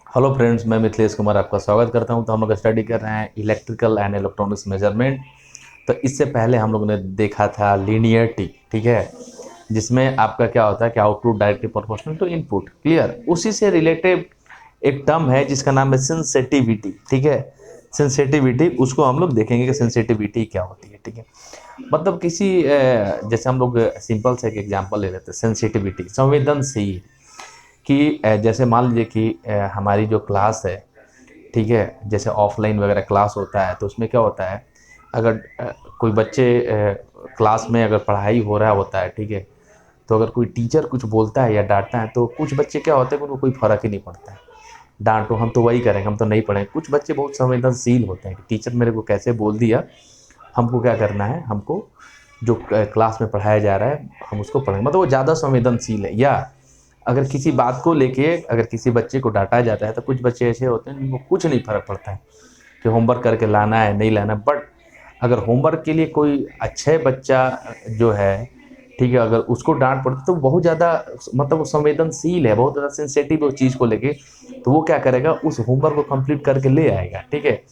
Hello friends, मैं मिथिलेश कुमार आपका स्वागत करता हूं। तो हम लोग स्टडी कर रहे हैं इलेक्ट्रिकल एंड इलेक्ट्रॉनिक्स मेजरमेंट। तो इससे पहले हम लोगों ने देखा था लीनियरिटी, ठीक है, जिसमें आपका क्या होता है कि output directly proportional to input. Clear. उसी से रिलेटेड एक टर्म है जिसका नाम है सेंसिटिविटी, ठीक है। सेंसिटिविटी, उसको हम लोग देखेंगे कि सेंसिटिविटी क्या होती है, ठीक है। मतलब किसी जैसे हम लोग सिंपल से एक एग्जांपल ले लेते हैं। सेंसिटिविटी, संवेदनशील, कि जैसे मान लीजिए कि हमारी जो क्लास है, ठीक है, जैसे ऑफलाइन वगैरह क्लास होता है तो उसमें क्या होता है, अगर कोई बच्चे क्लास में अगर पढ़ाई हो रहा होता है, ठीक है, तो अगर कोई टीचर कुछ बोलता है या डांटता है तो कुछ बच्चे क्या होते हैं कि उनको कोई फ़र्क ही नहीं पड़ता है। डांटो, हम तो वही करेंगे, हम तो नहीं पढ़ेंगे। कुछ बच्चे बहुत संवेदनशील होते हैं कि टीचर मेरे को कैसे बोल दिया, हमको क्या करना है, हमको जो क्लास में पढ़ाया जा रहा है हम उसको पढ़ेंगे। मतलब वो ज़्यादा संवेदनशील है। या अगर किसी बात को लेके अगर किसी बच्चे को डांटा जाता है तो कुछ बच्चे ऐसे होते हैं जिनको कुछ नहीं फ़र्क पड़ता है कि होमवर्क करके लाना है नहीं लाना। बट अगर होमवर्क के लिए कोई अच्छे बच्चा जो है, ठीक है, अगर उसको डांट पड़ती तो बहुत ज़्यादा, मतलब वो संवेदनशील है, बहुत ज़्यादा सेंसिटिव है उस चीज़ को लेके, तो वो क्या करेगा, उस होमवर्क को कंप्लीट करके ले आएगा, ठीक है।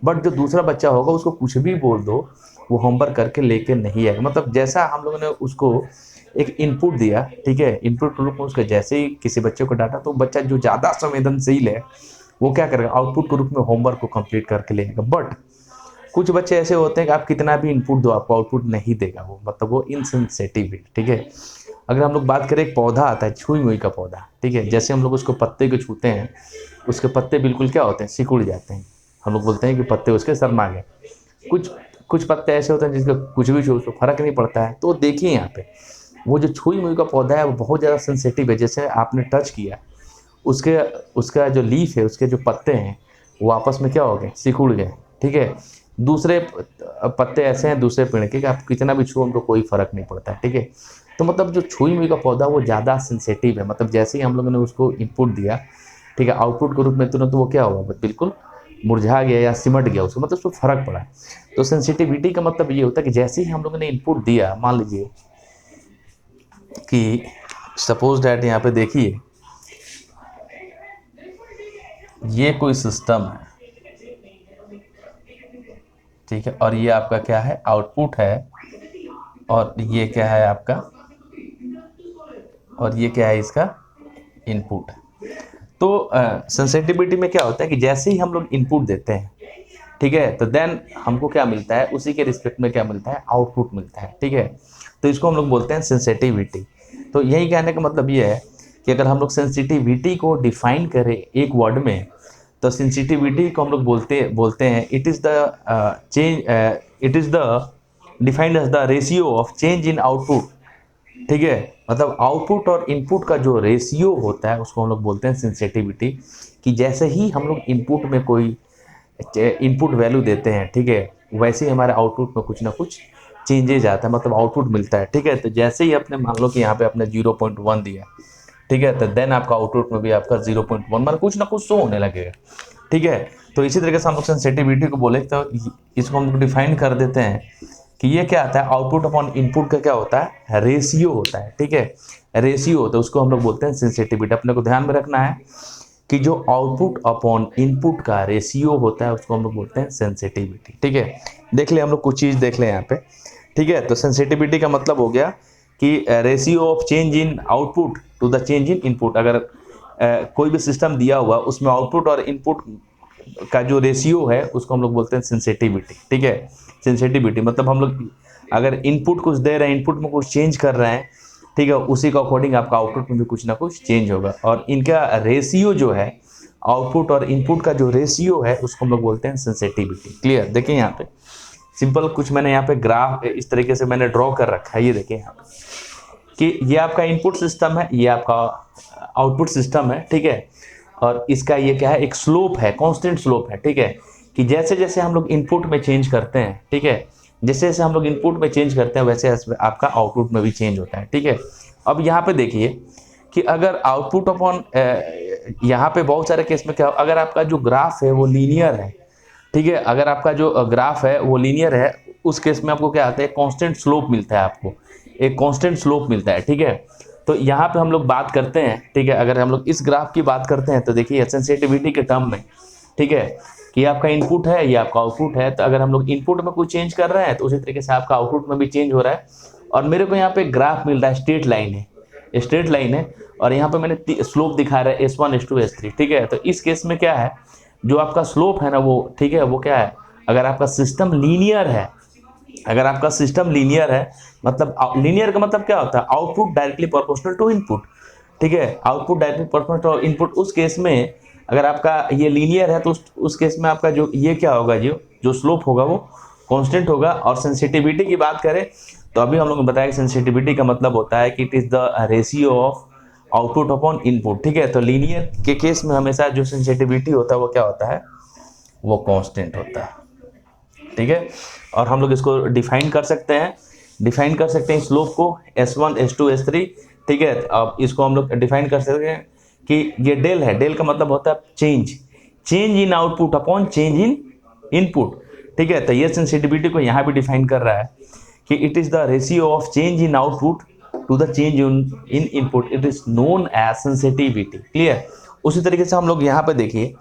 बट जो दूसरा बच्चा होगा उसको कुछ भी बोल दो, वो होमवर्क करके लेके नहीं आएगा। मतलब जैसा हम लोगों ने उसको एक इनपुट दिया, ठीक है, इनपुट के रूप में उसके जैसे ही किसी बच्चे को डांटा तो बच्चा जो ज़्यादा संवेदनशील है वो क्या करेगा, आउटपुट के रूप में होमवर्क को कंप्लीट करके ले आएगा। बट कुछ बच्चे ऐसे होते हैं कि आप कितना भी इनपुट दो आपको आउटपुट नहीं देगा वो, मतलब वो इनसेंसिटिव है, ठीक है। अगर हम लोग बात करें, एक पौधा आता है छुई मुई का पौधा, ठीक है, जैसे हम लोग उसको पत्ते को छूते हैं उसके पत्ते बिल्कुल क्या होते हैं, सिकुड़ जाते हैं। हम लोग बोलते हैं कि पत्ते उसके शर्मा गए। कुछ कुछ पत्ते ऐसे होते हैं जिसका कुछ भी छू उसको फर्क नहीं पड़ता है। तो देखिए यहाँ पे वो जो छुई मुई का पौधा है वो बहुत ज़्यादा सेंसिटिव है। जैसे आपने टच किया, उसके उसका जो लीफ है, उसके जो पत्ते हैं वो आपस में क्या हो गए, सिकुड़ गए, ठीक है। दूसरे पत्ते ऐसे हैं दूसरे पेड़ के कि आप कितना भी छुओ उनको कोई फ़र्क नहीं पड़ता है, ठीक है। तो मतलब जो छुई मुई का पौधा वो ज़्यादा सेंसिटिव है। मतलब जैसे ही हम लोगों ने उसको इनपुट दिया, ठीक है, आउटपुट के रूप में तुरंत वो क्या होगा, बिल्कुल मुरझा गया या सिमट गया उसको, मतलब उसको फ़र्क पड़ा। तो सेंसिटिविटी का मतलब ये होता है कि जैसे ही हम लोगों ने इनपुट दिया, मान लीजिए कि सपोज डैट यहाँ पे देखिए ये कोई सिस्टम है, ठीक है, और ये आपका क्या है, आउटपुट है, और ये क्या है आपका, और ये क्या है इसका इनपुट। तो सेंसिटिविटी में क्या होता है कि जैसे ही हम लोग इनपुट देते हैं, ठीक है, तो देन हमको क्या मिलता है, उसी के रिस्पेक्ट में क्या मिलता है, आउटपुट मिलता है, ठीक है। तो इसको हम लोग बोलते हैं सेंसिटिविटी। तो यही कहने का मतलब ये है कि अगर हम लोग सेंसिटिविटी को डिफाइन करें एक वर्ड में, तो सेंसिटिविटी को हम लोग बोलते बोलते हैं it is the it is the defined as the ratio of change in output, ठीक है। मतलब आउटपुट और इनपुट का जो रेशियो होता है उसको हम लोग बोलते हैं सेंसिटिविटी। कि जैसे ही हम लोग इनपुट में कोई इनपुट वैल्यू देते हैं, ठीक है, वैसे ही हमारे आउटपुट में कुछ ना कुछ चेंजेज आता है, मतलब आउटपुट मिलता है, ठीक है। तो जैसे ही अपने मान लो कि यहाँ पे आपने 0.1 दिया, ठीक है, तो देन आपका आउटपुट में भी आपका 0.1 मतलब कुछ ना कुछ शो होने लगेगा, ठीक है। तो इसी तरीके से हम लोग सेंसिटिविटी को बोले तो इसको हम लोग डिफाइन कर देते हैं कि ये क्या आता है, आउटपुट अपॉन इनपुट का क्या होता है, रेशियो होता है, ठीक है। रेशियो होता है, उसको हम लोग बोलते हैं सेंसिटिविटी। अपने को ध्यान में रखना है कि जो आउटपुट अपॉन इनपुट का रेशियो होता है उसको हम लोग बोलते हैं सेंसिटिविटी, ठीक है। देख ले हम लोग कुछ चीज़ देख ले यहाँ पे, ठीक है। तो सेंसिटिविटी का मतलब हो गया कि ratio of change in output to the change in input. अगर कोई भी सिस्टम दिया हुआ उसमें आउटपुट और इनपुट का जो रेशियो है उसको हम लोग बोलते हैं सेंसिटिविटी, ठीक है। सेंसिटिविटी मतलब हम लोग अगर इनपुट कुछ दे रहे हैं, इनपुट में कुछ चेंज कर रहे हैं, ठीक है, उसी के अकॉर्डिंग आपका आउटपुट में भी कुछ ना कुछ चेंज होगा। और इनका रेशियो जो है, आउटपुट और इनपुट का जो रेशियो है उसको हम लोग बोलते हैं सेंसिटिविटी। क्लियर। देखिए यहाँ पे सिंपल कुछ मैंने यहाँ पे ग्राफ इस तरीके से मैंने ड्रॉ कर रखा है। ये देखिए यहाँ पे कि ये आपका इनपुट सिस्टम है, ये आपका आउटपुट सिस्टम है, ठीक है। और इसका ये क्या है, एक स्लोप है, कांस्टेंट स्लोप है, ठीक है। कि जैसे जैसे हम लोग इनपुट में चेंज करते हैं, ठीक है, जैसे जैसे हम लोग इनपुट में चेंज करते हैं वैसे आपका आउटपुट में भी चेंज होता है, ठीक है। अब यहाँ पे देखिए कि अगर आउटपुट अपॉन यहाँ पे बहुत सारे केस में क्या, अगर आपका जो ग्राफ है वो लीनियर है, ठीक है, अगर आपका जो ग्राफ है वो लीनियर है, उस केस में आपको क्या आता है, कांस्टेंट स्लोप मिलता है, आपको एक कांस्टेंट स्लोप मिलता है, ठीक है। तो यहाँ पे हम लोग बात करते हैं, ठीक है, अगर हम लोग इस ग्राफ की बात करते हैं तो देखिए सेंसिटिविटी के टर्म में, ठीक है, कि आपका इनपुट है, ये आपका आउटपुट है। तो अगर हम लोग इनपुट में कुछ चेंज कर रहे हैं तो उसी तरीके से आपका आउटपुट में भी चेंज हो रहा है। और मेरे को यहाँ पे ग्राफ मिल रहा है, स्ट्रेट लाइन है, स्ट्रेट लाइन है, और यहाँ पे मैंने स्लोप दिखा रहा है S1 S2 S3, ठीक है। तो इस केस में क्या है, जो आपका स्लोप है ना वो, ठीक है, वो क्या है, अगर आपका सिस्टम लीनियर है, अगर आपका सिस्टम लीनियर है, मतलब लीनियर का मतलब क्या होता है, output directly proportional to input, ठीक है, output directly proportional to input. उस केस में अगर आपका ये लीनियर है तो उस केस में आपका जो ये क्या होगा, जो स्लोप होगा वो कांस्टेंट होगा। और सेंसिटिविटी की बात करें तो अभी हम लोग ने बताया कि सेंसिटिविटी का मतलब होता है कि it is the ratio of output upon input, ठीक है। तो लीनियर के केस में हमेशा जो सेंसिटिविटी होता है वो क्या होता है, वो कांस्टेंट होता है, ठीक है। और हम लोग इसको डिफाइन कर सकते हैं, स्लोप को S1 S2 S3, ठीक है। अब इसको हम लोग डिफाइन कर सकते हैं कि ये डेल है, डेल का मतलब होता है change in output upon change in input, ठीक है। तो ये सेंसिटिविटी को यहाँ भी डिफाइन कर रहा है कि it is the ratio of change in output to the change in input, it is known as sensitivity, clear. उसी तरीके से हम लोग यहाँ पे देखिए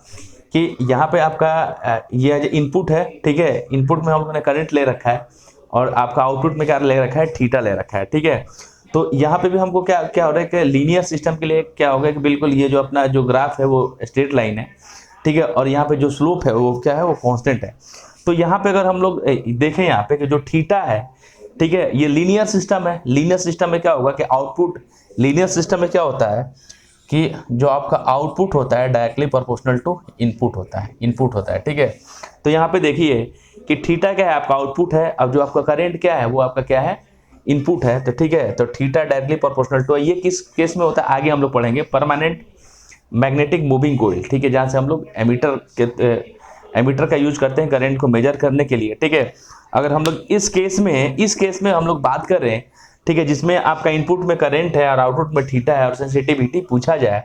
कि यहाँ पे आपका ये इनपुट है, ठीक है, इनपुट में हम लोगों ने करंट ले रखा है और आपका आउटपुट में क्या ले रखा है, थीटा ले रखा है, ठीक है। तो यहाँ पे भी हमको क्या क्या हो रहा है कि लीनियर सिस्टम के लिए क्या होगा कि बिल्कुल ये जो अपना जो ग्राफ है वो स्ट्रेट लाइन है, ठीक है, और यहाँ पे जो स्लोप है वो क्या है, वो कांस्टेंट है। तो यहाँ पे अगर हम लोग देखें यहाँ पे कि जो थीटा है, ठीक है, ये लीनियर सिस्टम है। लीनियर सिस्टम में क्या होगा कि आउटपुट, लीनियर सिस्टम में क्या होता है कि जो आपका आउटपुट होता है डायरेक्टली प्रोपोर्शनल टू इनपुट होता है, ठीक है। तो यहाँ पे देखिए कि थीटा क्या है, आपका आउटपुट है, अब जो आपका करंट क्या है वो आपका क्या है, इनपुट है, तो ठीक है। तो थीटा डायरेक्टली प्रोपोर्शनल टू, ये किस केस में होता है आगे हम लोग पढ़ेंगे, परमानेंट मैग्नेटिक मूविंग कॉइल, ठीक है, जहाँ से हम लोग एमीटर का यूज करते हैं करंट को मेजर करने के लिए, ठीक है। अगर हम लोग इस केस में हम लोग बात कर रहे हैं, ठीक है, जिसमें आपका इनपुट में करंट है और आउटपुट में थीटा है और सेंसिटिविटी पूछा जाए,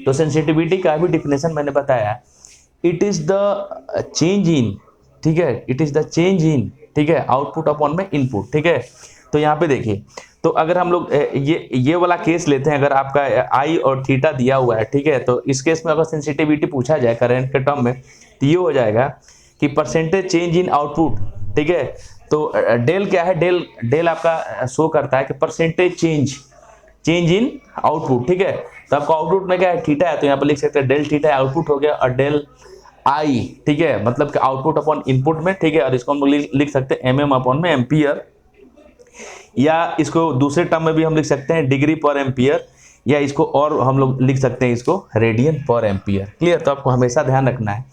तो सेंसिटिविटी का भी डिफिनेशन मैंने बताया, इट इज द चेंज इन, ठीक है, इट इज द चेंज इन, ठीक है, आउटपुट अपॉन में इनपुट, ठीक है। तो यहाँ पे देखिए, तो अगर हम लोग ये वाला केस लेते हैं, अगर आपका आई और थीटा दिया हुआ है, ठीक है, तो इस केस में अगर सेंसिटिविटी पूछा जाए करंट के टर्म में तो ये हो जाएगा कि परसेंटेज चेंज इन आउटपुट, ठीक है। तो डेल क्या है, डेल आपका शो करता है कि परसेंटेज चेंज इन आउटपुट, ठीक है। तो आपका आउटपुट में क्या है, थीटा है, तो यहाँ पर लिख सकते हैं डेल थीटा आउटपुट हो गया, और डेल आई, ठीक है, मतलब कि आउटपुट अपॉन इनपुट में, ठीक है। और इसको हम लिख सकते हैं mm अपॉन में एम्पियर, या इसको दूसरे टर्म में भी हम लिख सकते हैं डिग्री पर एम्पियर, या इसको और हम लोग लिख सकते हैं इसको रेडियन पर एम्पियर, क्लियर। तो आपको हमेशा ध्यान रखना है,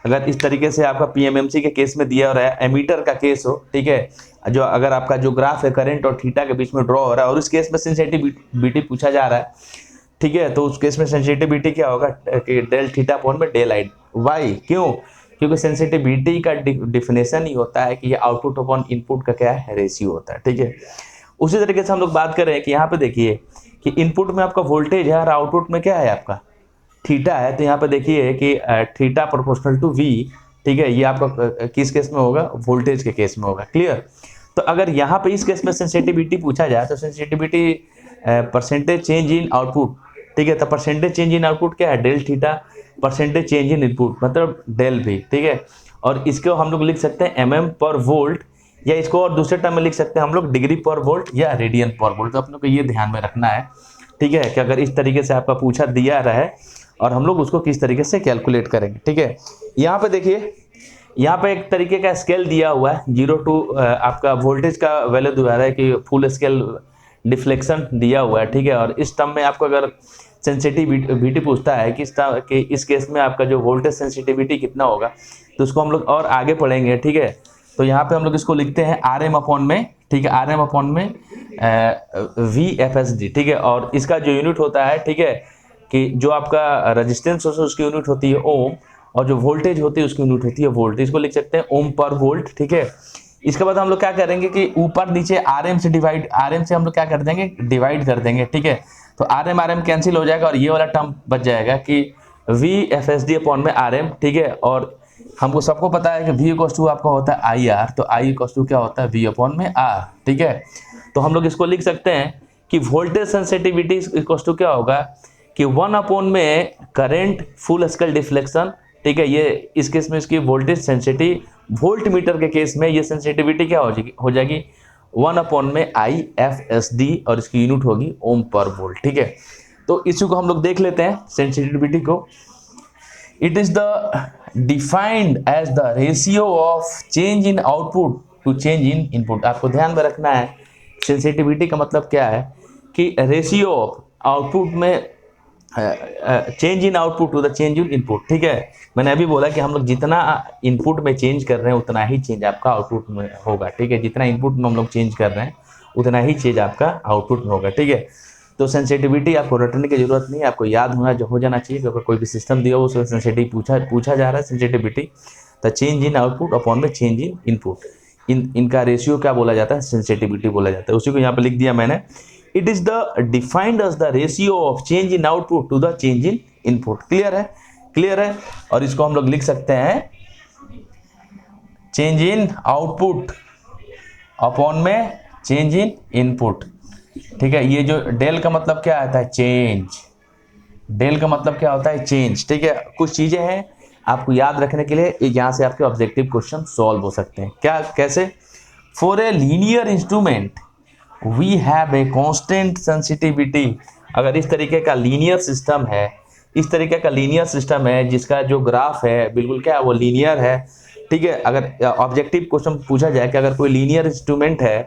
अगर इस तरीके से आपका पीएमएमसी के केस में दिया हो रहा है, एमीटर का केस हो, ठीक है, जो अगर आपका जो ग्राफ है करंट और थीटा के बीच में ड्रॉ हो रहा है और इस केस में सेंसिटिविटी पूछा जा रहा है, ठीक है, तो उस केस में सेंसिटिविटी क्या होगा कि डेल थीटा अपॉन में डेल आई, वाई, क्यों, क्योंकि सेंसिटिविटी का डिफिनेशन ही होता है कि ये आउटपुट अपॉन इनपुट का क्या है, रेशियो होता है, ठीक है। उसी तरीके से हम लोग बात कर रहे हैं कि यहाँ पे देखिए कि इनपुट में आपका वोल्टेज है और आउटपुट में क्या है आपका थीटा है, तो यहाँ पे देखिए कि थीटा प्रोपोर्शनल टू वी, ठीक है, ये आपका किस केस में होगा, वोल्टेज के केस में होगा, क्लियर। तो अगर यहाँ पे इस केस में सेंसिटिविटी पूछा जाए तो sensitivity percentage change in output, ठीक है, तो परसेंटेज चेंज इन आउटपुट क्या है, del theta, percentage change in input मतलब डेल भी, ठीक है। और इसको हम लोग लिख सकते हैं mm पर वोल्ट, या इसको और दूसरे टर्म में लिख सकते हैं हम लोग डिग्री पर वोल्ट या रेडियन पर वोल्ट। तो अपने को ये ध्यान में रखना है, ठीक है, कि अगर इस तरीके से आपका पूछा दिया रहा है और हम लोग उसको किस तरीके से कैलकुलेट करेंगे, ठीक है। यहाँ पे देखिए, यहाँ पे एक तरीके का स्केल दिया हुआ है, 0 टू आपका वोल्टेज का वैल्यू दिया रहा है कि फुल स्केल डिफ्लेक्शन दिया हुआ है, ठीक है। और इस टर्म में आपको अगर सेंसिटिविटी पूछता है कि इस केस में आपका जो वोल्टेज सेंसिटिविटी कितना होगा, तो उसको हम लोग और आगे पढ़ेंगे, ठीक है। तो यहाँ पे हम लोग इसको लिखते हैं RM अपॉन में, ठीक है, RM अपॉन में VFSD, ठीक है। और इसका जो यूनिट होता है, ठीक है, कि जो आपका रेजिस्टेंस है उसकी यूनिट होती है ओम, और जो वोल्टेज होती है उसकी यूनिट होती है वोल्ट। इसको लिख सकते हैं ओम पर वोल्ट, ठीक है। इसके बाद हम लोग क्या करेंगे कि ऊपर नीचे RM से हम लोग क्या कर देंगे, डिवाइड कर देंगे, ठीक है। तो RM कैंसिल हो जाएगा और ये वाला टर्म बच जाएगा कि VFSD अपॉन में RM, ठीक है। और हमको सबको पता है कि V इक्वल्स टू आपका होता है IR, तो I इक्वल्स टू क्या होता है V अपॉन में R, ठीक है। तो हम लोग इसको लिख सकते हैं कि वोल्टेज सेंसिटिविटी इक्वल्स टू क्या होगा कि 1 अपॉन में करंट फुल स्केल डिफ्लेक्शन, ठीक है। ये इस केस में इसकी वोल्टेज सेंसिटिव, वोल्ट मीटर के केस में ये सेंसिटिविटी क्या हो जाएगी 1 अपॉन में IFSD और इसकी यूनिट होगी ओम पर वोल्ट, ठीक है। तो इसी को हम लोग देख लेते हैं सेंसिटिविटी को। It is the defined as the ratio of change in output to change in input. आपको ध्यान में रखना है सेंसिटिविटी का मतलब क्या है कि रेशियो ऑफ आउटपुट में change in output to the change in input, ठीक है। मैंने अभी बोला कि हम लोग जितना इनपुट में चेंज कर रहे हैं उतना ही चेंज आपका आउटपुट में होगा, ठीक है। जितना इनपुट में हम लोग चेंज कर रहे हैं उतना ही चेंज आपका आउटपुट में होगा, ठीक है। तो सेंसिटिविटी आपको रटने की जरूरत नहीं है, आपको याद हो जाना चाहिए। अगर कोई भी सिस्टम दिया हो उसमें सेंसिटिव पूछा जा रहा है sensitivity, the change in output upon में चेंज इन इनपुट, इनका रेशियो क्या बोला जाता है, सेंसिटिविटी बोला जाता है। उसी को यहाँ पे लिख दिया मैंने। It is the defined as the ratio of change in output to the change in input. Clear है, क्लियर है। और इसको हम लोग लिख सकते हैं चेंज इन आउटपुट अपॉन में चेंज इन इनपुट, ठीक है। ये जो डेल का मतलब क्या आता है, चेंज। डेल का मतलब क्या होता है, चेंज, ठीक है। कुछ चीजें हैं आपको याद रखने के लिए, यहाँ से आपके ऑब्जेक्टिव क्वेश्चन सॉल्व हो सकते हैं। क्या, कैसे? For a linear instrument we have a constant sensitivity. अगर इस तरीके का लीनियर सिस्टम है, इस तरीके का लीनियर सिस्टम है जिसका जो ग्राफ है बिल्कुल क्या है, वो लीनियर है, ठीक है। अगर ऑब्जेक्टिव क्वेश्चन पूछा जाए कि अगर कोई लीनियर इंस्ट्रूमेंट है,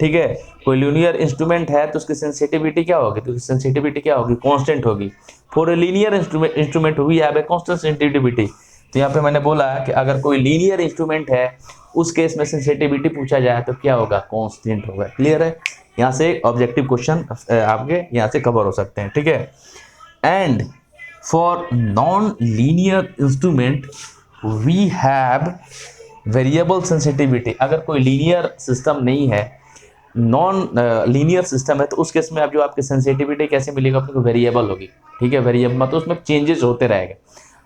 ठीक है, कोई लीनियर इंस्ट्रूमेंट है तो उसकी सेंसिटिविटी क्या होगी, तो सेंसिटिविटी क्या होगी, कांस्टेंट होगी। For a linear instrument we have a constant sensitivity. तो यहाँ पे मैंने बोला कि अगर कोई लीनियर इंस्ट्रूमेंट है उस केस में सेंसिटिविटी पूछा जाए तो क्या होगा, कांस्टेंट होगा। क्लियर है। यहाँ से ऑब्जेक्टिव क्वेश्चन आपके यहाँ से कवर हो सकते हैं, ठीक है। And for non linear instrument we have variable sensitivity. अगर कोई लीनियर सिस्टम नहीं है, नॉन लीनियर सिस्टम है, तो उस केस में आप जो आपकी सेंसिटिविटी कैसे मिलेगा, आपको वेरिएबल होगी, ठीक है। वेरिएबल मतलब उसमें चेंजेस होते रहेगा।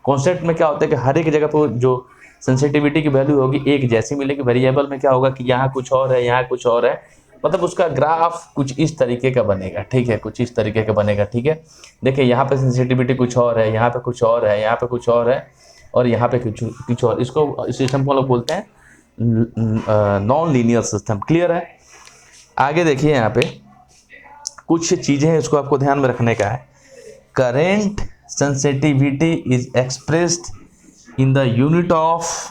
कॉन्स्टेंट में क्या होता है कि हर एक जगह पर जो सेंसिटिविटी की वैल्यू होगी एक जैसी मिलेगी। वेरिएबल में क्या होगा कि यहाँ कुछ और है, यहाँ कुछ और है, मतलब उसका ग्राफ कुछ इस तरीके का बनेगा, ठीक है, कुछ इस तरीके का बनेगा, ठीक है। देखिए यहाँ पे सेंसिटिविटी कुछ और है, यहाँ पे कुछ और है, यहाँ पे कुछ और है, और यहाँ पे कुछ और। इसको, इस सिस्टम को लोग बोलते हैं नॉन लीनियर सिस्टम। क्लियर है। आगे देखिए यहाँ पे कुछ चीज़ें हैं, इसको आपको ध्यान में रखने का है। Current sensitivity is expressed in the unit of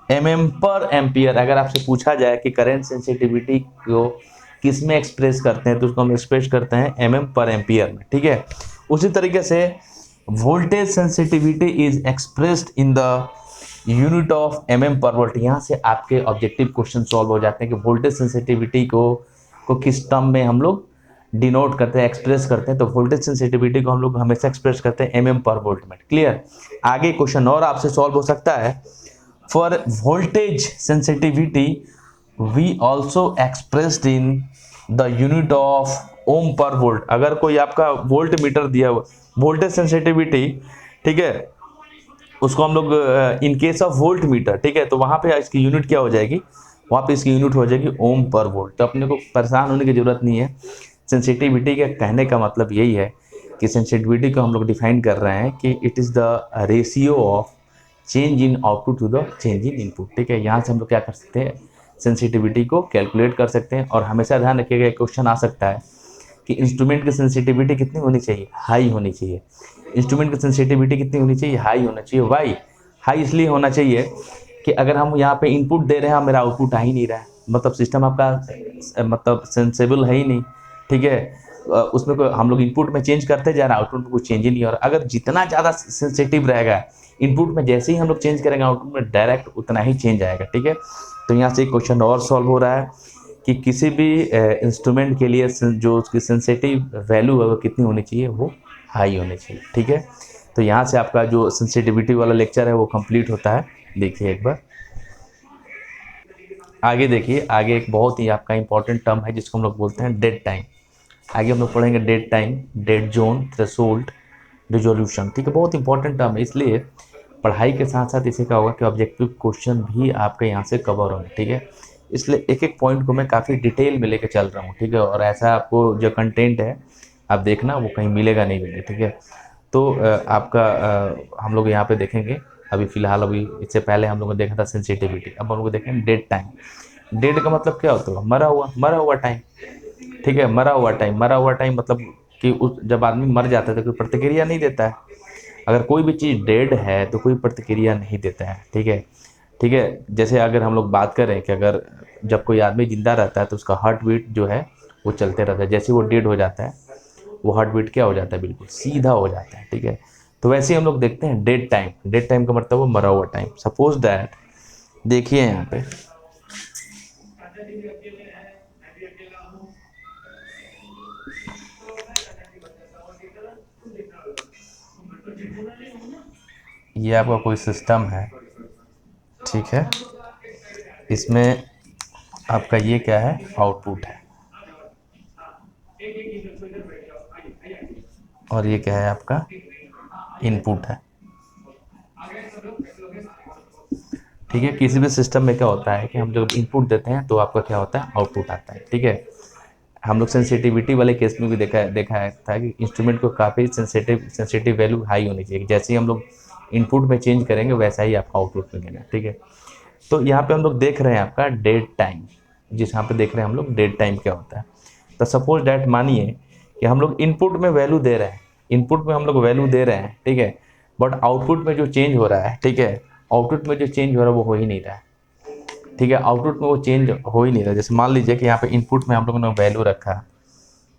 mm पर एम्पियर। अगर आपसे पूछा जाए कि करेंट सेंसिटिविटी को किस में एक्सप्रेस करते हैं तो उसको हम एक्सप्रेस करते हैं mm पर एम्पियर में, ठीक है। उसी तरीके से voltage sensitivity is expressed in the unit of mm पर वोल्ट। यहाँ से आपके ऑब्जेक्टिव क्वेश्चन सॉल्व हो जाते हैं कि वोल्टेज सेंसिटिविटी को किस टर्म में हम लोग डिनोट करते हैं, एक्सप्रेस करते हैं। तो वोल्टेज सेंसिटिविटी को हम लोग हमेशा एक्सप्रेस करते हैं mm पर वोल्ट में। क्लियर। आगे क्वेश्चन और आपसे सॉल्व हो सकता है। For voltage sensitivity we also expressed in the unit of ohm per volt. अगर कोई आपका वोल्ट मीटर दिया हुआ वोल्टेज सेंसिटिविटी, ठीक है, उसको हम लोग in case of volt meter, ठीक है, तो वहाँ पे इसकी यूनिट क्या हो जाएगी, वहाँ पे इसकी यूनिट हो जाएगी ओम पर वोल्ट। तो अपने को परेशान होने की ज़रूरत नहीं है। सेंसिटिविटी के कहने का मतलब यही है कि सेंसिटिविटी को हम लोग डिफाइन कर रहे हैं कि it is the ratio of change in output to the change in input, ठीक है। यहाँ से हम लोग क्या कर सकते हैं, सेंसिटिविटी को कैलकुलेट कर सकते हैं। और हमेशा ध्यान रखिएगा, एक क्वेश्चन आ सकता है कि इंस्ट्रूमेंट की सेंसिटिविटी कितनी होनी चाहिए, हाई होनी चाहिए। इंस्ट्रूमेंट की सेंसिटिविटी कितनी होनी चाहिए, हाई होना चाहिए। वाई हाई इसलिए होना चाहिए कि अगर हम यहाँ पे इनपुट दे रहे हैं, मेरा आउटपुट आ ही नहीं रहा है, मतलब सिस्टम आपका मतलब सेंसेबल है ही नहीं, ठीक है। उसमें कोई हम लोग इनपुट में चेंज करते जा रहे हैं, आउटपुट में कुछ चेंज ही नहीं हो रहा। अगर जितना ज़्यादा सेंसिटिव रहेगा इनपुट में, जैसे ही हम लोग चेंज करेंगे आउटपुट में डायरेक्ट उतना ही चेंज आएगा, ठीक है। तो यहाँ से एक क्वेश्चन और सॉल्व हो रहा है कि किसी भी इंस्ट्रूमेंट के लिए जो उसकी सेंसिटिव वैल्यू है वो कितनी होनी चाहिए, वो हाई होनी चाहिए, ठीक है। तो यहाँ से आपका जो सेंसिटिविटी वाला लेक्चर है वो कंप्लीट होता है। देखिए एक बार आगे देखिए, आगे एक बहुत ही आपका इंपॉर्टेंट टर्म है जिसको हम लोग बोलते हैं डेड टाइम। आगे हम लोग पढ़ेंगे dead time, dead zone, threshold, resolution, ठीक है। बहुत इंपॉर्टेंट टर्म है, इसलिए पढ़ाई के साथ साथ इसे क्या होगा कि ऑब्जेक्टिव क्वेश्चन भी आपके यहाँ से कवर होंगे, ठीक है। इसलिए एक एक पॉइंट को मैं काफ़ी डिटेल में लेके चल रहा हूँ, ठीक है। और ऐसा आपको जो कंटेंट है आप देखना, वो कहीं मिलेगा नहीं मिलेगा, ठीक है। तो हम लोग यहाँ पे देखेंगे अभी फ़िलहाल, अभी इससे पहले हम लोगों ने देखा था सेंसिटिविटी, अब हम लोग देखेंगे डेड टाइम। डेड का मतलब क्या होता है? मरा हुआ टाइम, ठीक है। मरा हुआ टाइम मतलब कि उस जब आदमी मर जाता है तो कोई प्रतिक्रिया नहीं देता है। अगर कोई भी चीज़ डेड है तो कोई प्रतिक्रिया नहीं देता है, ठीक है। ठीक है, जैसे अगर हम लोग बात करें कि अगर जब कोई आदमी ज़िंदा रहता है तो उसका हार्ट बीट जो है वो चलते रहता है, जैसे वो डेड हो जाता है वो हार्ट बीट क्या हो जाता है? बिल्कुल सीधा हो जाता है, ठीक है। तो वैसे ही हम लोग देखते हैं डेड टाइम। डेड टाइम का मतलब वो मरा हुआ टाइम। सपोज दैट, देखिए यहाँ पे ये आपका कोई सिस्टम है, ठीक है। इसमें आपका ये क्या है? आउटपुट है, और ये क्या है? आपका इनपुट है, ठीक है। किसी भी सिस्टम में क्या होता है कि हम जब इनपुट देते हैं तो आपका क्या होता है? आउटपुट आता है, ठीक है। हम लोग सेंसिटिविटी वाले केस में भी देखा था कि इंस्ट्रूमेंट को काफ़ी सेंसिटिव वैल्यू हाई होनी चाहिए। जैसे ही हम लोग इनपुट में चेंज करेंगे वैसा ही आपका आउटपुट मिलेगा, ठीक है। तो यहाँ पे हम लोग देख रहे हैं आपका डेड टाइम, जिस यहाँ पे देख रहे हैं हम लोग डेड टाइम क्या होता है। तो सपोज डैट मानिए कि हम लोग इनपुट में वैल्यू दे रहे हैं, इनपुट में हम लोग वैल्यू दे रहे हैं, ठीक है। बट आउटपुट में जो चेंज हो रहा है, ठीक है, आउटपुट में जो चेंज हो रहा है वो हो ही नहीं रहा है, ठीक है। आउटपुट में वो चेंज हो ही नहीं रहा। जैसे मान लीजिए कि यहाँ पे इनपुट में हम लोगों ने वैल्यू रखा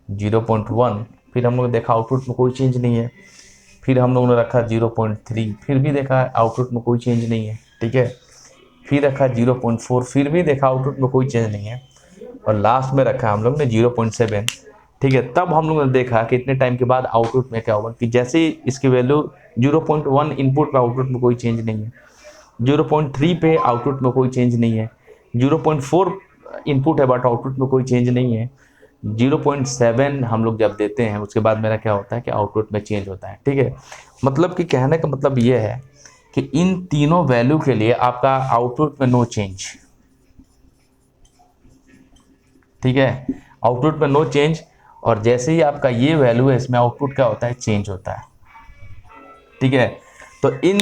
0.1, फिर हम लोग ने देखा आउटपुट में कोई चेंज नहीं है। फिर हम लोगों ने रखा 0.3, फिर भी देखा आउटपुट में कोई चेंज नहीं है, ठीक है। फिर रखा 0.4, फिर भी देखा आउटपुट में कोई चेंज नहीं है। और लास्ट में रखा हम लोग ने 0.7, ठीक है। तब हम लोगों ने देखा कि इतने टाइम के बाद आउटपुट में क्या होगा, कि जैसे ही इसकी वैल्यू 0.1 इनपुट पे, आउटपुट में कोई चेंज नहीं है। 0.3 पे आउटपुट में कोई चेंज नहीं है। 0.4 इनपुट है बट आउटपुट में कोई चेंज नहीं है। 0.7 हम लोग जब देते हैं उसके बाद मेरा क्या होता है कि आउटपुट में चेंज होता है, ठीक है। मतलब कि कहने का मतलब ये है कि इन तीनों वैल्यू के लिए आपका आउटपुट में नो चेंज, ठीक है। आउटपुट में नो चेंज, और जैसे ही आपका ये वैल्यू है इसमें आउटपुट क्या होता है? चेंज होता है, ठीक है। तो इन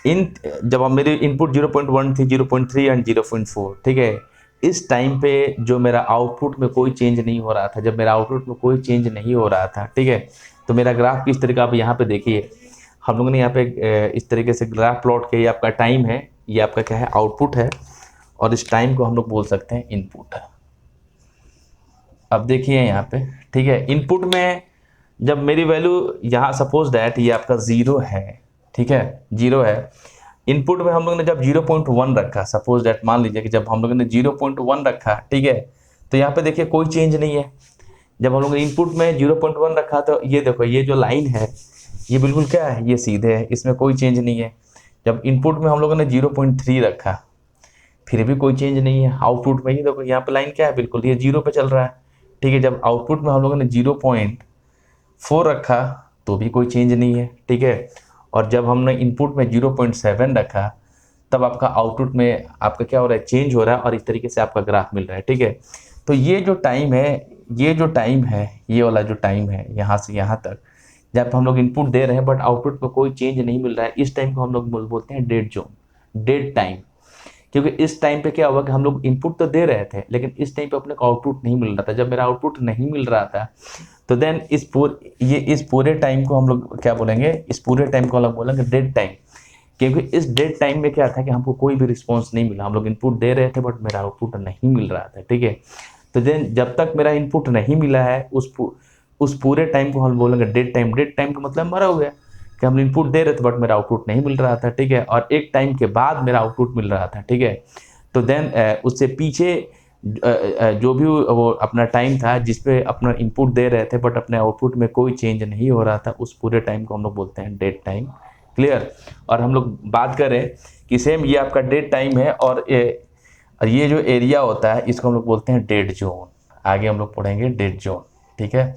इन जब हम मेरी इनपुट 0.1 थी, 0.3 एंड 0.4, ठीक है। इस टाइम पे जो मेरा आउटपुट में कोई चेंज नहीं हो रहा था, जब मेरा आउटपुट में कोई चेंज नहीं हो रहा था, ठीक है, तो मेरा ग्राफ किस तरीके का, आप यहाँ पे देखिए हम लोगों ने यहाँ पे इस तरीके से ग्राफ प्लॉट किया। ये आपका टाइम है, ये आपका क्या है? आउटपुट है, और इस टाइम को हम लोग बोल सकते हैं इनपुट। अब देखिए यहाँ पे, ठीक है, इनपुट में जब मेरी वैल्यू यहाँ सपोज दैट ये आपका 0 है, ठीक है, 0 है। इनपुट में हम लोग ने जब 0.1 रखा, सपोज दैट मान लीजिए कि जब हम लोगों ने 0.1 रखा, ठीक है, तो यहाँ पे देखिए कोई चेंज नहीं है। जब हम लोग ने इनपुट में 0.1 रखा तो ये देखो, ये जो लाइन है ये बिल्कुल क्या है? ये सीधे है, इसमें कोई चेंज नहीं है। जब इनपुट में हम लोगों ने 0.3 रखा फिर भी कोई चेंज नहीं है। आउटपुट में ही देखो यहाँ पे लाइन क्या है? बिल्कुल ये 0 पे चल रहा है, ठीक है। जब आउटपुट में हम लोगों ने 0.4 रखा तो भी कोई चेंज नहीं है, ठीक है। और जब हमने इनपुट में 0.7 रखा तब आपका आउटपुट में आपका क्या हो रहा है? चेंज हो रहा है, और इस तरीके से आपका ग्राफ मिल रहा है, ठीक है। तो ये जो टाइम है, ये वाला जो टाइम है यहाँ से यहाँ तक, जब हम लोग इनपुट दे रहे हैं बट आउटपुट में कोई चेंज नहीं मिल रहा है, इस टाइम को हम लोग बोलते हैं डेड जोन, डेड टाइम। क्योंकि इस टाइम पे क्या हुआ कि हम लोग इनपुट तो दे रहे थे लेकिन इस टाइम पे अपने को आउटपुट नहीं मिल रहा था। जब मेरा आउटपुट नहीं मिल रहा था तो देन इस पूरे टाइम को हम लोग क्या बोलेंगे? इस पूरे टाइम को हम लोग बोलेंगे डेड टाइम। क्योंकि इस डेड टाइम में क्या था कि हमको कोई भी रिस्पॉन्स नहीं मिला। हम लोग इनपुट दे रहे थे बट मेरा आउटपुट नहीं मिल रहा था, ठीक है। तो देन जब तक मेरा इनपुट नहीं मिला है उस पूरे टाइम को हम बोलेंगे डेड टाइम। डेड टाइम का मतलब मरा हुआ है कि हम इनपुट दे रहे थे बट मेरा आउटपुट नहीं मिल रहा था, ठीक है। और एक टाइम के बाद मेरा आउटपुट मिल रहा था, ठीक है। तो देन उससे पीछे जो भी वो अपना टाइम था जिसपे अपना इनपुट दे रहे थे बट अपने आउटपुट में कोई चेंज नहीं हो रहा था, उस पूरे टाइम को हम लोग बोलते हैं डेड टाइम। क्लियर? और हम लोग बात करें कि सेम ये आपका डेड टाइम है, और ये जो एरिया होता है इसको हम लोग बोलते हैं डेड जोन। आगे हम लोग पढ़ेंगे डेड जोन, ठीक है।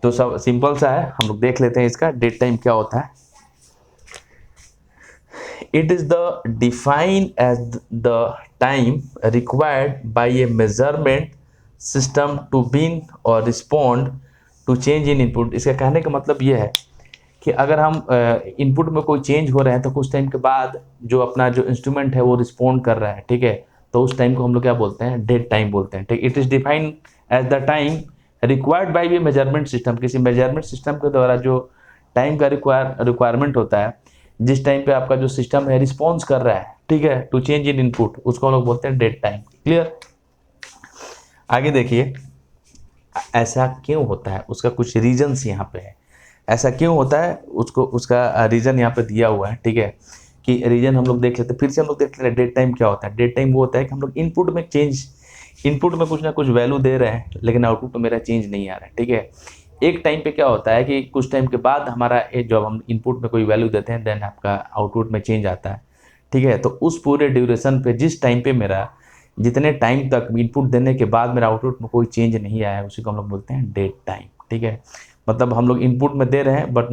तो सब सिंपल सा है, हम लोग देख लेते हैं इसका डेड टाइम क्या होता है। It is the define as the time required by a measurement system to been और respond to change in input. इसका कहने का मतलब ये है कि अगर हम इनपुट में कोई चेंज हो रहे हैं तो कुछ टाइम के बाद जो अपना जो इंस्ट्रूमेंट है वो रिस्पॉन्ड कर रहा है, ठीक है, तो उस टाइम को हम लोग क्या बोलते हैं, डेड टाइम बोलते हैं, ठीक। It is defined as the time required by a measurement system, किसी मेजरमेंट सिस्टम के द्वारा जो टाइम का रिक्वायरमेंट होता है, जिस टाइम पे आपका जो सिस्टम है रिस्पॉन्स कर रहा है, ठीक है, टू चेंज इन इनपुट, उसको हम लोग बोलते हैं डेड टाइम। क्लियर। आगे देखिए, ऐसा क्यों होता है, उसका कुछ रीजन्स यहाँ पे है। ऐसा क्यों होता है उसको, उसका रीज़न यहाँ पे दिया हुआ है, ठीक है, कि रीजन हम लोग देख लेते हैं, फिर से हम लोग देख लेते हैं डेड टाइम क्या होता है। डेड टाइम वो होता है कि हम लोग इनपुट में इनपुट में कुछ ना कुछ वैल्यू दे रहे हैं लेकिन आउटपुट में मेरा चेंज नहीं आ रहा है, ठीक है। एक टाइम पे क्या होता है कि कुछ टाइम के बाद हमारा जब हम इनपुट में कोई वैल्यू देते हैं देन आपका आउटपुट में चेंज आता है, ठीक है। तो उस पूरे ड्यूरेशन पे जिस टाइम पे मेरा जितने टाइम तक इनपुट देने के बाद मेरा आउटपुट में कोई चेंज नहीं आया उसी को हम लोग बोलते हैं डेड टाइम, ठीक है। मतलब हम लोग इनपुट में दे रहे हैं बट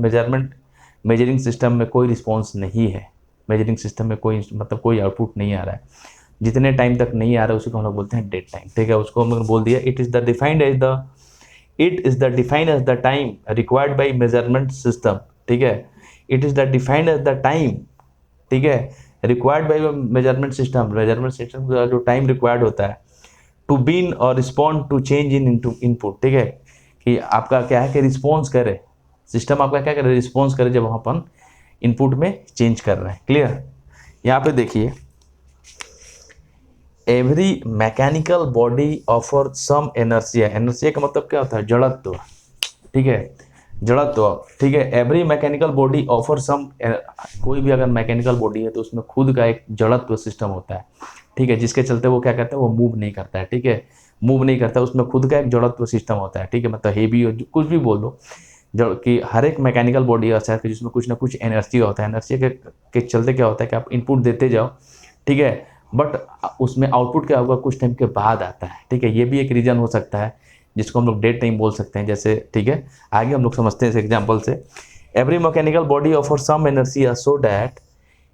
मेजरिंग सिस्टम में कोई रिस्पॉन्स नहीं है, मेजरिंग सिस्टम में कोई मतलब कोई आउटपुट नहीं आ रहा है, जितने टाइम तक नहीं आ रहा है उसी को हम लोग बोलते हैं डेड टाइम, ठीक है। उसको हम लोग बोल दिया it is the defined as the time required by measurement system, ठीक है। It is the defined as the time, ठीक है, रिक्वायर्ड बाई मेजरमेंट सिस्टम का जो टाइम रिक्वायर्ड होता है टू बीन और respond to change in input, ठीक है, कि आपका क्या है कि रिस्पॉन्स करे, सिस्टम आपका क्या करे, रिस्पॉन्स करे जब हम अपन इनपुट में चेंज कर रहे हैं। क्लियर। यहाँ पे देखिए, every mechanical body offer some inertia, inertia का मतलब क्या होता है, जड़त्व, ठीक है, जड़त्व, ठीक है। Every mechanical body offer some, कोई भी अगर मैकेनिकल बॉडी है तो उसमें खुद का एक जड़त्व सिस्टम होता है, ठीक है, जिसके चलते वो क्या कहते हैं, वो मूव नहीं करता है, ठीक है, मूव नहीं करता, उसमें खुद का एक जड़त्व सिस्टम होता है, ठीक है। मतलब हेवी हो कुछ भी बोल लो, जो कि हर एक मैकेनिकल बॉडी ऐसा है कि जिसमें कुछ ना कुछ एनर्जी होता है, एनर्जी के चलते क्या होता है कि आप इनपुट देते जाओ, ठीक है, बट उसमें आउटपुट क्या होगा कुछ टाइम के बाद आता है, ठीक है। ये भी एक रीज़न हो सकता है जिसको हम लोग डेड टाइम बोल सकते हैं, जैसे, ठीक है, आगे हम लोग समझते हैं इस एग्जाम्पल से। Every mechanical body offer some energy so that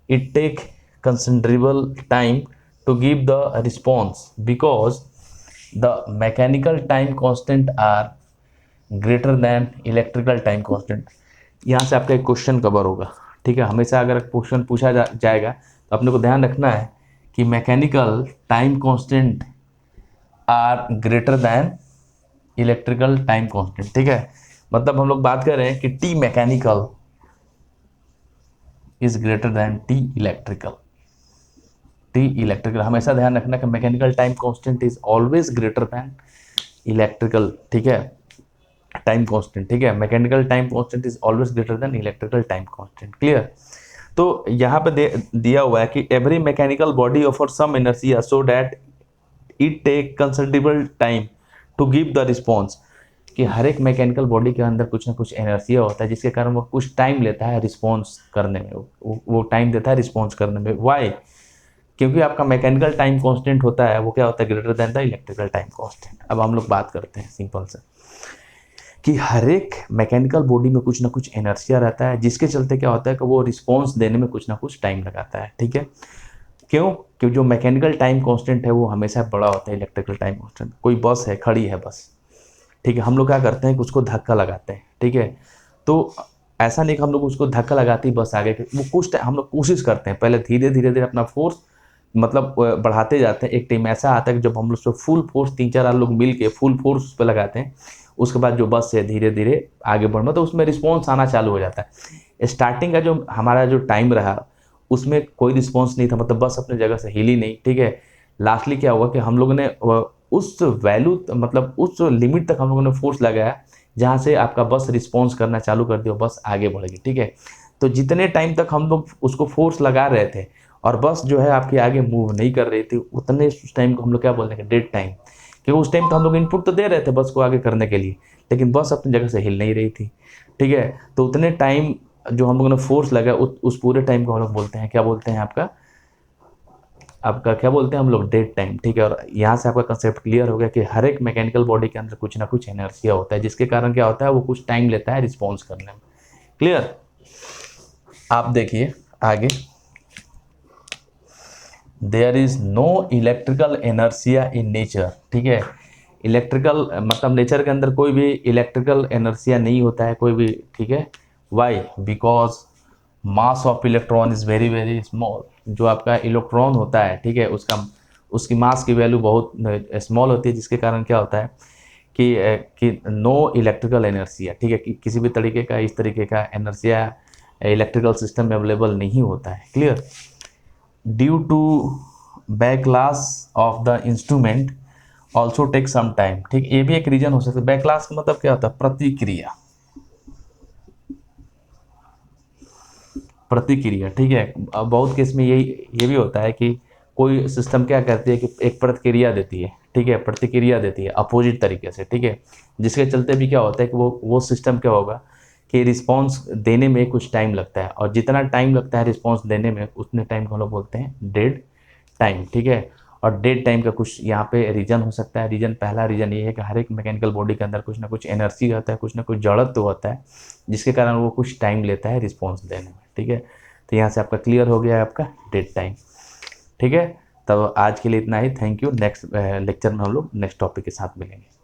it take considerable time to give the response because the mechanical time constant are greater than electrical time constant. यहाँ से आपका एक क्वेश्चन कवर होगा, ठीक है। हमेशा अगर क्वेश्चन पूछा जाएगा तो अपने को ध्यान रखना है कि mechanical time constant are greater than electrical time constant, ठीक है। मतलब हम लोग बात कर रहे हैं कि T mechanical is greater than T electrical, हमेशा ध्यान रखना कि mechanical time constant is always greater than electrical, ठीक है, टाइम कांस्टेंट, ठीक है। Mechanical time constant is always greater than electrical time constant. Clear. तो यहाँ पे दिया हुआ है कि every mechanical body offer some energy so that it take considerable time to give the response, कि हर एक मैकेनिकल बॉडी के अंदर कुछ ना कुछ एनर्जी होता है जिसके कारण वो कुछ टाइम लेता है रिस्पॉन्स करने में, वो टाइम देता है रिस्पॉन्स करने में। वाई? क्योंकि आपका मैकेनिकल टाइम कांस्टेंट होता है वो क्या होता है, greater than the electrical time constant. अब हम लोग बात करते हैं सिंपल से कि हर एक मैकेनिकल बॉडी में कुछ ना कुछ एनर्जिया रहता है जिसके चलते क्या होता है कि वो रिस्पॉन्स देने में कुछ ना कुछ टाइम लगाता है, ठीक है। क्यों? क्योंकि जो मैकेनिकल टाइम कांस्टेंट है वो हमेशा बड़ा होता है इलेक्ट्रिकल टाइम कांस्टेंट। कोई बस है, खड़ी है बस, ठीक है, हम लोग क्या करते हैं कि उसको धक्का लगाते हैं, ठीक है। तो ऐसा नहीं कि हम लोग उसको धक्का लगाते ही बस आगे, वो कुछ टाइम हम लोग कोशिश करते हैं, पहले धीरे धीरे अपना फोर्स मतलब बढ़ाते जाते हैं। एक टाइम ऐसा आता है कि जब हम लोग उसको फुल फोर्स 3-4 लोग मिल के फुल फोर्स उस पर लगाते हैं, उसके बाद जो बस है धीरे धीरे आगे बढ़ना, तो उसमें रिस्पॉन्स आना चालू हो जाता है। स्टार्टिंग का जो हमारा जो टाइम रहा उसमें कोई रिस्पॉन्स नहीं था, मतलब बस अपने जगह से हिली नहीं, ठीक है। लास्टली क्या हुआ कि हम लोगों ने उस वैल्यू मतलब उस लिमिट तक हम लोगों ने फोर्स लगाया जहाँ से आपका बस रिस्पॉन्स करना चालू कर दिया, बस आगे बढ़ गई, ठीक है। तो जितने टाइम तक हम लोग उसको फोर्स लगा रहे थे और बस जो है आपके आगे मूव नहीं कर रही थी, उतने उस टाइम को हम लोग क्या बोलते हैं, डेड टाइम। क्योंकि उस टाइम तो हम लोग इनपुट तो दे रहे थे बस को आगे करने के लिए, लेकिन बस अपनी जगह से हिल नहीं रही थी, ठीक है। तो उतने टाइम जो हम लोगों ने फोर्स लगा उस पूरे टाइम को हम लोग बोलते हैं, क्या बोलते हैं, आपका क्या बोलते हैं हम लोग, डेड टाइम, ठीक है। और यहाँ से आपका कंसेप्ट क्लियर हो गया कि हर एक मैकेनिकल बॉडी के अंदर कुछ ना कुछ एनर्जिया होता है जिसके कारण क्या होता है, वो कुछ टाइम लेता है रिस्पॉन्स करने में। क्लियर। आप देखिए आगे, there is no electrical inertia in nature, ठीक है। इलेक्ट्रिकल मतलब नेचर के अंदर कोई भी इलेक्ट्रिकल एनर्सिया नहीं होता है कोई भी, ठीक है। Why? Because mass of electron is very very small. जो आपका इलेक्ट्रॉन होता है, ठीक है, उसकी मास की वैल्यू बहुत स्मॉल होती है, जिसके कारण क्या होता है कि नो इलेक्ट्रिकल एनर्सिया, ठीक है, कि किसी भी तरीके का इस तरीके का एनर्सिया इलेक्ट्रिकल सिस्टम में अवेलेबल नहीं होता है। Clear? Due to backlash of the instrument also take some time, ठीक, ये भी एक रीजन हो सकता है। बैकलॉस का मतलब क्या होता है? प्रतिक्रिया, प्रतिक्रिया, ठीक है। अब बहुत केस में ये भी होता है कि कोई सिस्टम क्या करती है कि एक प्रतिक्रिया देती है, ठीक है, प्रतिक्रिया देती है अपोजिट तरीके से, ठीक है, जिसके चलते भी क्या होता है कि वो सिस्टम क्या होगा कि रिस्पॉन्स देने में कुछ टाइम लगता है, और जितना टाइम लगता है रिस्पॉन्स देने में उतने टाइम को हम लोग बोलते हैं डेड टाइम, ठीक है। और डेड टाइम का कुछ यहाँ पे रीजन हो सकता है। रीजन, पहला रीजन ये है कि हर एक मैकेनिकल बॉडी के अंदर कुछ ना कुछ एनर्जी होता है, कुछ ना कुछ जड़त्व होता है, जिसके कारण वो कुछ टाइम लेता है रिस्पॉन्स देने में, ठीक है। तो यहाँ से आपका क्लियर हो गया है आपका डेड टाइम, ठीक है। तब आज के लिए इतना ही। Thank you. नेक्स्ट लेक्चर में हम लोग नेक्स्ट टॉपिक के साथ मिलेंगे।